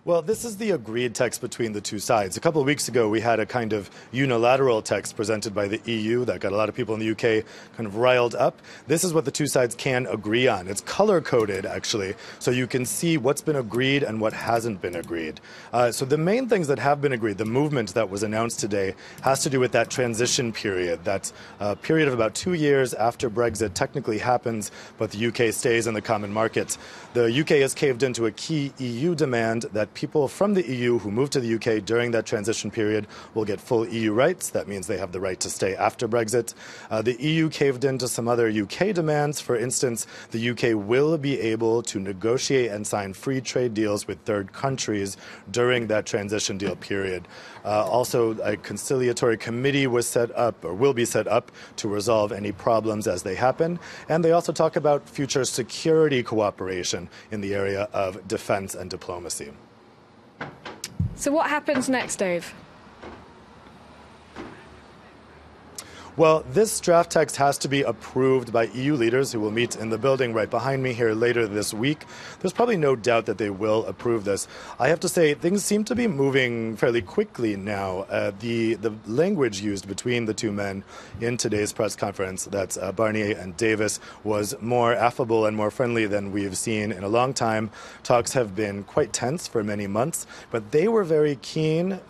Well, this is the agreed text between the two sides. A couple of weeks ago, we had a kind of unilateral text presented by the EU that got a lot of people in the UK kind of riled up. This is what the two sides can agree on. It's color-coded, actually, so you can see what's been agreed and what hasn't been agreed. So the main things that have been agreed, the movement that was announced today, has to do with that transition period. That's a period of about 2 years after Brexit technically happens, but the UK stays in the common market. The UK has caved into a key EU demand that people from the EU who move to the UK during that transition period will get full EU rights. That means they have the right to stay after Brexit. The EU caved into some other UK demands. For instance, the UK will be able to negotiate and sign free trade deals with third countries during that transition deal period. Also, a conciliatory committee was set up, or will be set up, to resolve any problems as they happen. And they also talk about future security cooperation in the area of defense and diplomacy. So what happens next, Dave? Well, this draft text has to be approved by EU leaders who will meet in the building right behind me here later this week. There's probably no doubt that they will approve this. I have to say, things seem to be moving fairly quickly now. The language used between the two men in today's press conference, that's Barnier and Davis, was more affable and more friendly than we've seen in a long time. Talks have been quite tense for many months, but they were very keen,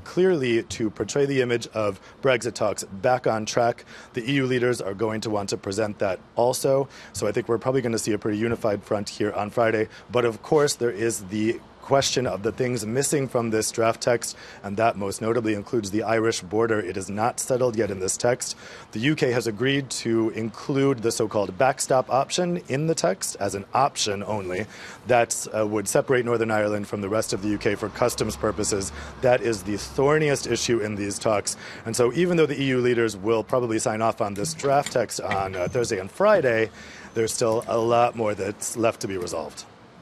clearly, to portray the image of Brexit talks back on track. The EU leaders are going to want to present that also. So I think we're probably going to see a pretty unified front here on Friday. But of course, there is the question of the things missing from this draft text, and that most notably includes the Irish border. It is not settled yet in this text. The UK has agreed to include the so-called backstop option in the text as an option only. That would separate Northern Ireland from the rest of the UK for customs purposes. That is the thorniest issue in these talks. And so even though the EU leaders will probably sign off on this draft text on Thursday and Friday, there's still a lot more that's left to be resolved.